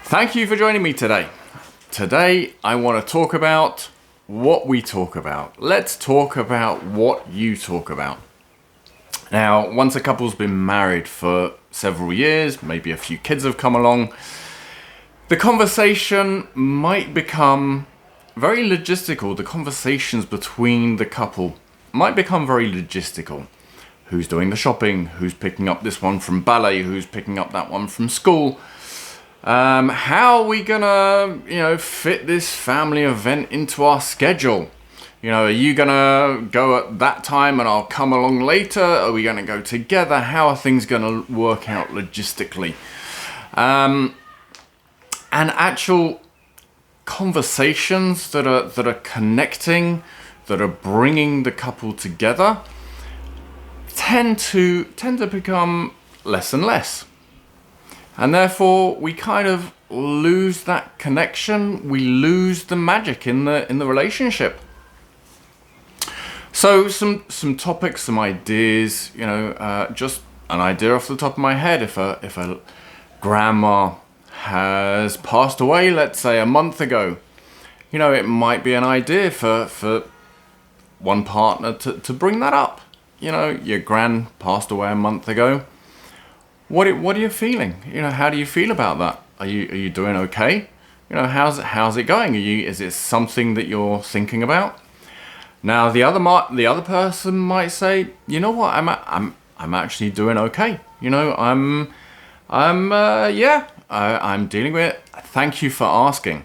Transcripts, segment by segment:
Thank you for joining me today. Today, I want to talk about what we talk about. Let's talk about what you talk about. Now, once a couple's been married for several years, maybe a few kids have come along, the conversation might become very logistical. The conversations between the couple might become very logistical. Who's doing the shopping? Who's picking up this one from ballet? Who's picking up that one from school? How are we gonna, fit this family event into our schedule? Are you gonna go at that time and I'll come along later? Are we gonna go together? How are things gonna work out logistically? And actual conversations that are connecting, that are bringing the couple together, tend to become less and less. And therefore, we kind of lose that connection. We lose the magic in the relationship. So some topics, some ideas. Just an idea off the top of my head. If a grandma has passed away, let's say a month ago, it might be an idea for one partner to bring that up. Your gran passed away a month ago. What are you feeling? How do you feel about that? Are you doing okay? How's it going? Is it something that you're thinking about? Now the other person might say, you know what, I'm actually doing okay. I'm dealing with it. Thank you for asking.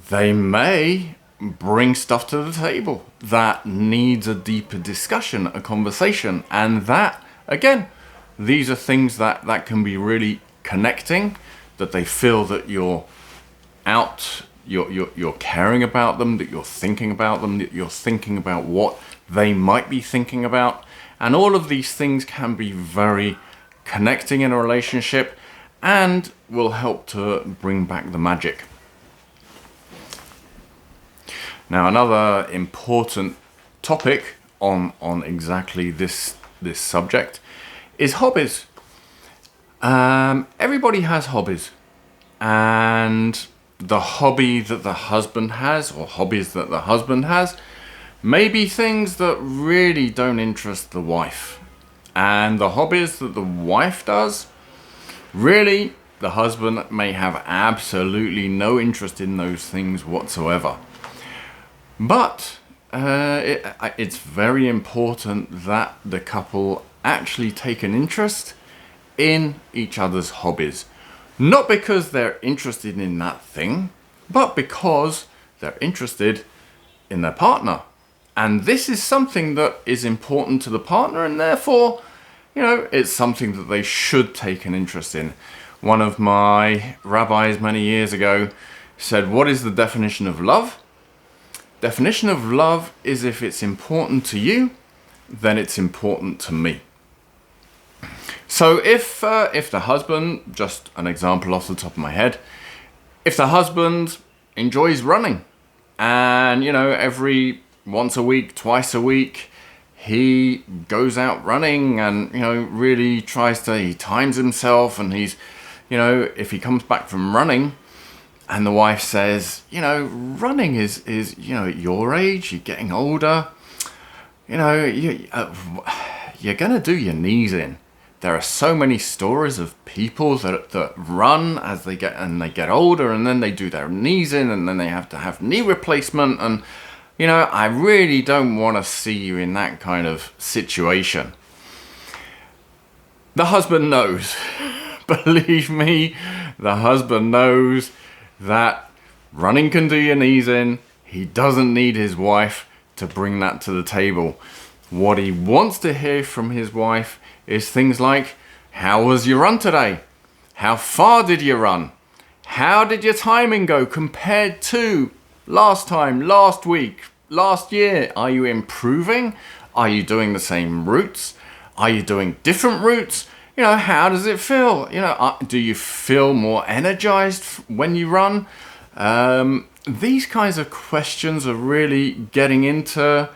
They may bring stuff to the table that needs a deeper discussion, a conversation, and that again. These are things that can be really connecting, that they feel that you're caring about them, that you're thinking about them, that you're thinking about what they might be thinking about. And all of these things can be very connecting in a relationship and will help to bring back the magic. Now, another important topic on exactly this subject is hobbies. Everybody has hobbies, and the hobby that the husband has, or hobbies that the husband has, may be things that really don't interest the wife. And the hobbies that the wife does, really, the husband may have absolutely no interest in those things whatsoever. But it's very important that the couple actually take an interest in each other's hobbies. Not because they're interested in that thing, but because they're interested in their partner. And this is something that is important to the partner, and therefore, it's something that they should take an interest in. One of my rabbis many years ago said, what is the definition of love? Definition of love is if it's important to you, then it's important to me. So if the husband, just an example off the top of my head, if the husband enjoys running and, every once a week, twice a week, he goes out running and, really he times himself, and he's, if he comes back from running and the wife says, running is at your age, you're getting older, you're going to do your knees in. There are so many stories of people that run as they get older, and then they do their knees in, and then they have to have knee replacement. And, I really don't want to see you in that kind of situation. The husband knows. Believe me, the husband knows that running can do your knees in. He doesn't need his wife to bring that to the table. What he wants to hear from his wife is things like, how was your run today? How far did you run? How did your timing go compared to last time, last week, last year? Are you improving? Are you doing the same routes? Are you doing different routes? How does it feel? Do you feel more energized when you run? These kinds of questions are really getting into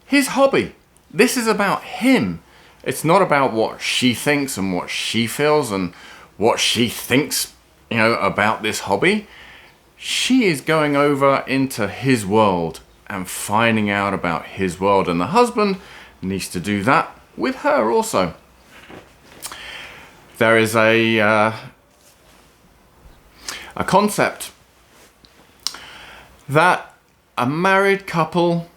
his hobby. This is about him. It's not about what she thinks and what she feels and what she thinks about this hobby, she is going over into his world and finding out about his world, and the husband needs to do that with her also. There is a concept that a married couple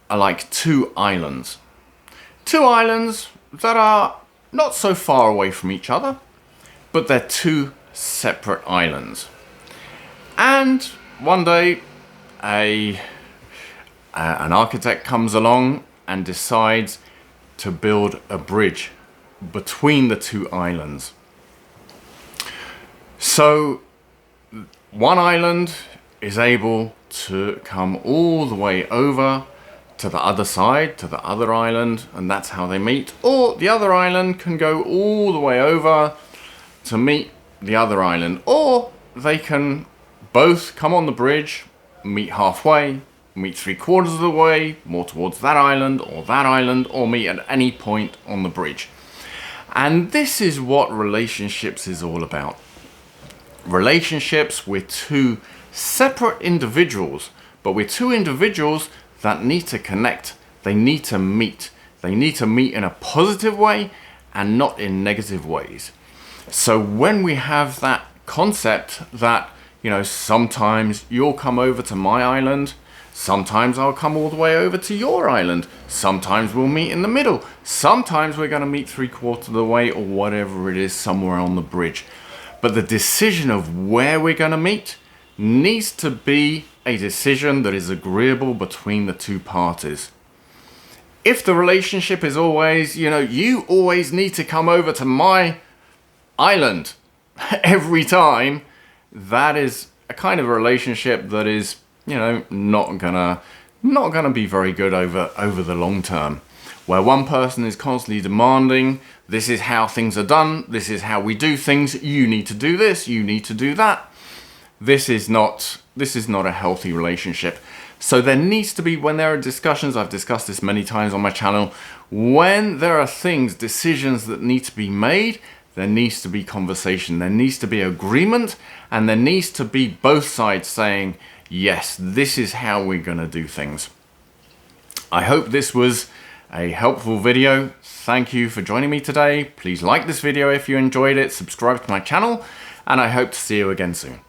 are like two islands. Two islands that are not so far away from each other, but they're two separate islands. And one day, an architect comes along and decides to build a bridge between the two islands. So one island is able to come all the way over to the other side, to the other island, and that's how they meet. Or the other island can go all the way over to meet the other island. Or they can both come on the bridge, meet halfway, meet 3/4 of the way, more towards that island, or meet at any point on the bridge. And this is what relationships is all about. Relationships with two separate individuals, but with two individuals that need to connect. They need to meet. They need to meet in a positive way and not in negative ways. So when we have that concept that, sometimes you'll come over to my island, sometimes I'll come all the way over to your island, sometimes we'll meet in the middle, sometimes we're going to meet 3/4 of the way, or whatever it is, somewhere on the bridge. But the decision of where we're going to meet needs to be a decision that is agreeable between the two parties. If the relationship is always, you always need to come over to my island every time, that is a kind of relationship that is, not gonna be very good over the long term. Where one person is constantly demanding, this is how things are done, this is how we do things, you need to do this, you need to do that. This is not a healthy relationship. So there needs to be, when there are discussions, I've discussed this many times on my channel, when there are decisions that need to be made, there needs to be conversation, there needs to be agreement, and there needs to be both sides saying, yes, this is how we're gonna do things. I hope this was a helpful video. Thank you for joining me today. Please like this video if you enjoyed it, subscribe to my channel, and I hope to see you again soon.